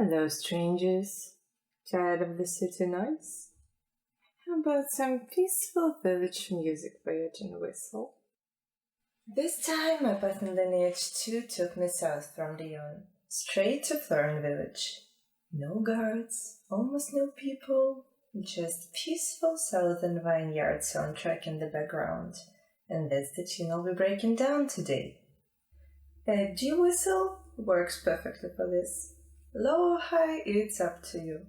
Hello, strangers. Tired of the city noise? How about some peaceful village music for your tinwhistle? This time, my path in Lineage II took me south from Dion, straight to Floran Village. No guards, almost no people, just peaceful Southern Vineyard soundtrack in the background. And that's the tune I'll be breaking down today. A G-whistle works perfectly for this. Low or high, it's up to you.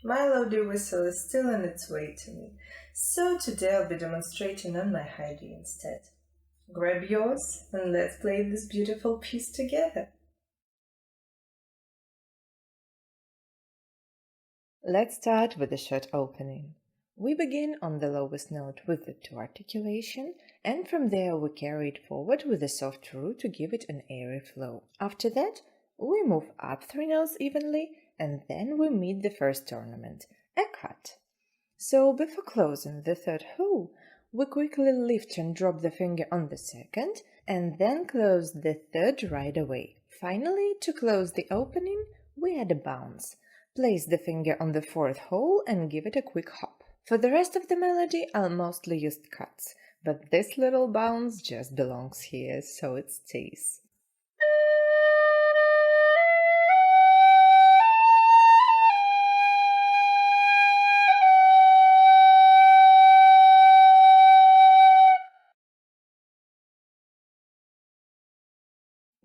My low D whistle is still on its way to me, so today I'll be demonstrating on my high D instead. Grab yours and let's play this beautiful piece together. Let's start with a short opening. We begin on the lowest note with the 2 articulation, and from there we carry it forward with a soft root to give it an airy flow. After that, we move up 3 notes evenly, and then we meet the first ornament, a cut. So before closing the 3rd hole, we quickly lift and drop the finger on the 2nd, and then close the 3rd right away. Finally, to close the opening, we add a bounce. Place the finger on the 4th hole and give it a quick hop. For the rest of the melody, I'll mostly use cuts, but this little bounce just belongs here, so it stays.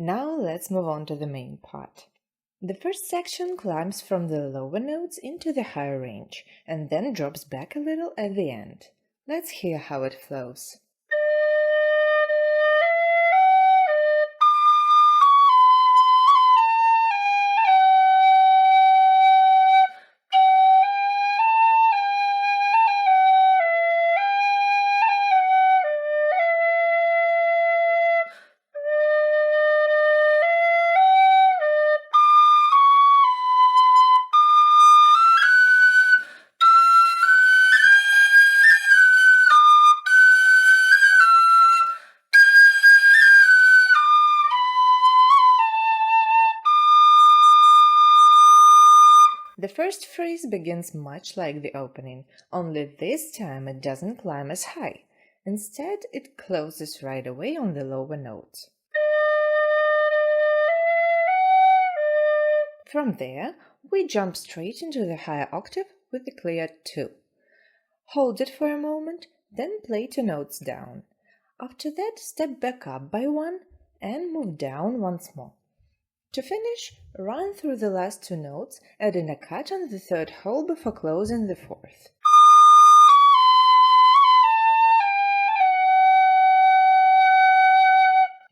Now let's move on to the main part. The first section climbs from the lower notes into the higher range, and then drops back a little at the end. Let's hear how it flows. The first phrase begins much like the opening, only this time it doesn't climb as high. Instead, it closes right away on the lower notes. From there, we jump straight into the higher octave with the clear 2. Hold it for a moment, then play 2 notes down. After that, step back up by 1 and move down once more. To finish, run through the last 2 notes, adding a cut on the 3rd hole before closing the 4th.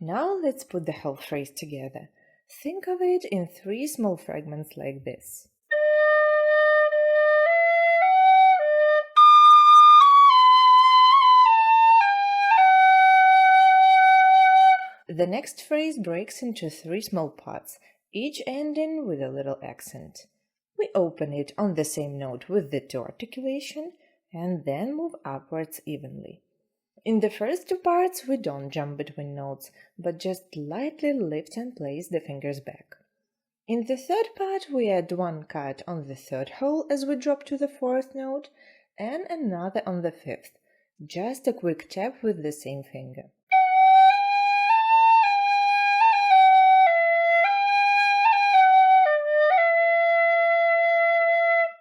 Now let's put the whole phrase together. Think of it in 3 small fragments like this. The next phrase breaks into 3 small parts, each ending with a little accent. We open it on the same note with the 2 articulation, and then move upwards evenly. In the first 2 parts, we don't jump between notes, but just lightly lift and place the fingers back. In the 3rd part, we add 1 cut on the 3rd hole as we drop to the 4th note, and another on the 5th, just a quick tap with the same finger.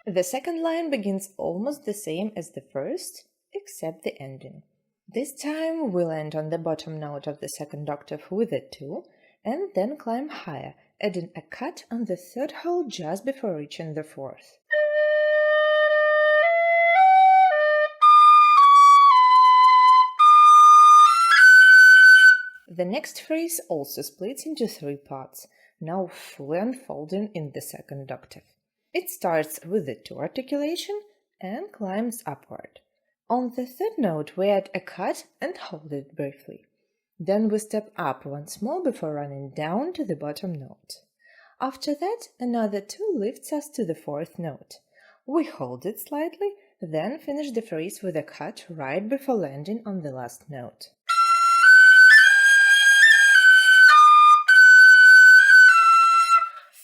The second line begins almost the same as the first, except the ending. This time we'll end on the bottom note of the 2nd octave with a 2, and then climb higher, adding a cut on the 3rd hole just before reaching the 4th. The next phrase also splits into 3 parts, now fully unfolding in the 2nd octave. It starts with the 2 articulation and climbs upward. On the 3rd note, we add a cut and hold it briefly. Then we step up once more before running down to the bottom note. After that, another 2 lifts us to the 4th note. We hold it slightly, then finish the phrase with a cut right before landing on the last note.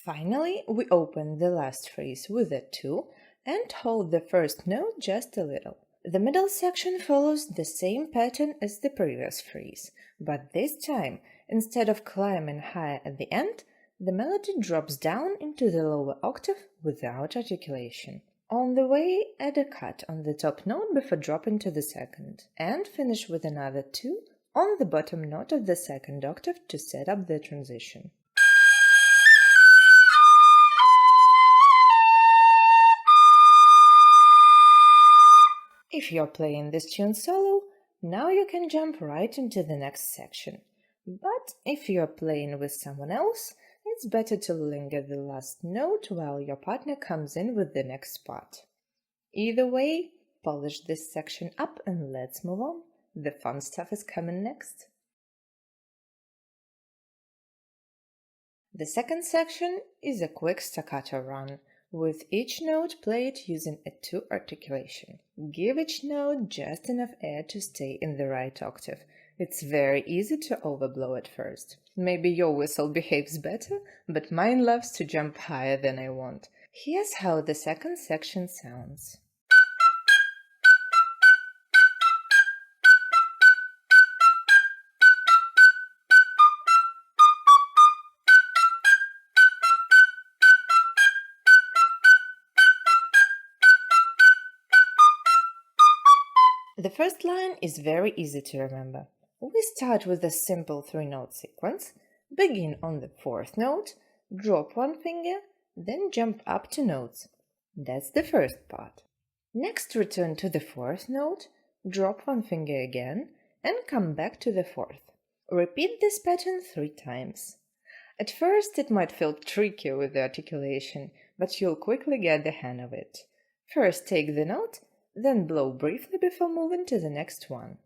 Finally, we open the last phrase with a 2 and hold the first note just a little. The middle section follows the same pattern as the previous phrase, but this time, instead of climbing higher at the end, the melody drops down into the lower octave without articulation. On the way, add a cut on the top note before dropping to the second, and finish with another 2 on the bottom note of the second octave to set up the transition. If you're playing this tune solo, now you can jump right into the next section. But if you're playing with someone else, it's better to linger the last note while your partner comes in with the next part. Either way, polish this section up and let's move on. The fun stuff is coming next. The second section is a quick staccato run, with each note played using a 2 articulation. Give each note just enough air to stay in the right octave. It's very easy to overblow at first. Maybe your whistle behaves better, but mine loves to jump higher than I want. Here's how the second section sounds. The first line is very easy to remember. We start with a simple 3-note sequence, begin on the 4th note, drop 1 finger, then jump up 2 notes. That's the first part. Next, return to the 4th note, drop 1 finger again, and come back to the 4th. Repeat this pattern 3 times. At first, it might feel tricky with the articulation, but you'll quickly get the hang of it. First, take the note, then blow briefly before moving to the next one.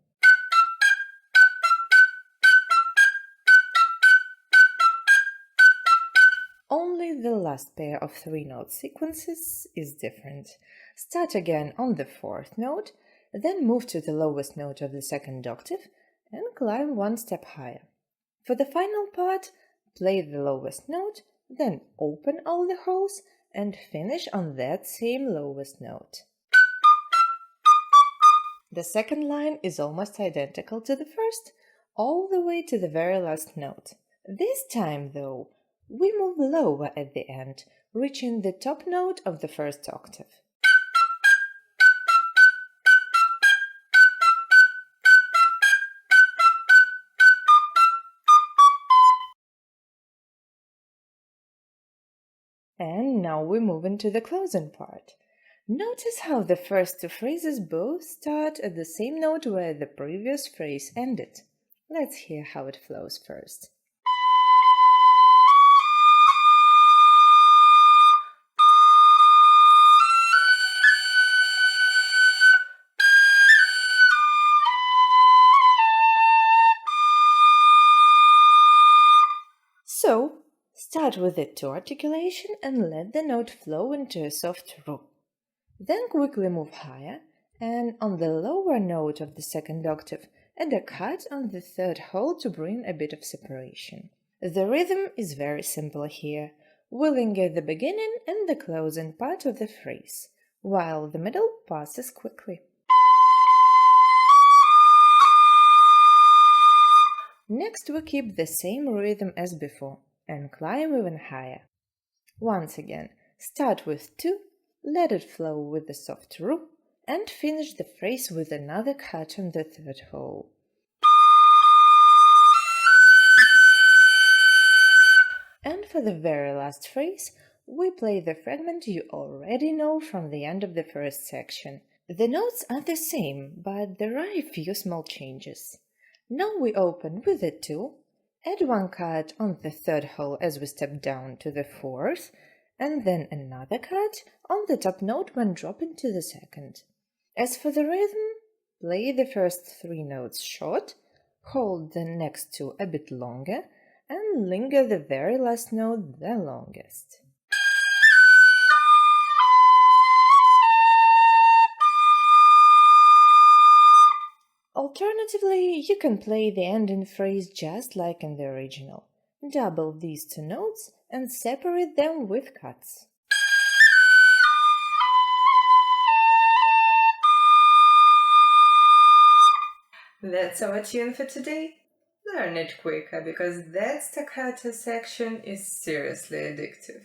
Only the last pair of 3-note sequences is different. Start again on the 4th note, then move to the lowest note of the second octave and climb 1 step higher. For the final part, play the lowest note, then open all the holes and finish on that same lowest note. The second line is almost identical to the first, all the way to the very last note. This time, though, we move lower at the end, reaching the top note of the first octave. And now we move into the closing part. Notice how the first 2 phrases both start at the same note where the previous phrase ended. Let's hear how it flows first. So, start with the 2 articulation and let the note flow into a soft ru. Then quickly move higher, and on the lower note of the second octave, add a cut on the 3rd hole to bring a bit of separation. The rhythm is very simple here. We linger the beginning and the closing part of the phrase, while the middle passes quickly. Next, we keep the same rhythm as before and climb even higher. Once again, start with 2, let it flow with the soft ru, and finish the phrase with another cut on the 3rd hole. And for the very last phrase, we play the fragment you already know from the end of the first section. The notes are the same, but there are a few small changes. Now we open with a 2, add 1 cut on the 3rd hole as we step down to the 4th, and then another cut on the top note when dropping to the second. As for the rhythm, play the first 3 notes short, hold the next 2 a bit longer, and linger the very last note the longest. Alternatively, you can play the ending phrase just like in the original. Double these 2 notes and separate them with cuts. That's our tune for today. Learn it quicker because that staccato section is seriously addictive.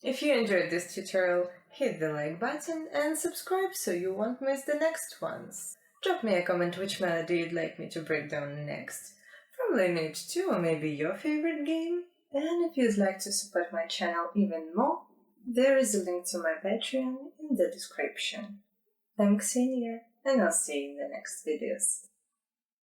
If you enjoyed this tutorial, hit the like button and subscribe so you won't miss the next ones. Drop me a comment which melody you'd like me to break down next, from Lineage II or maybe your favorite game. And if you'd like to support my channel even more, there is a link to my Patreon in the description. I'm Xenia, and I'll see you in the next videos.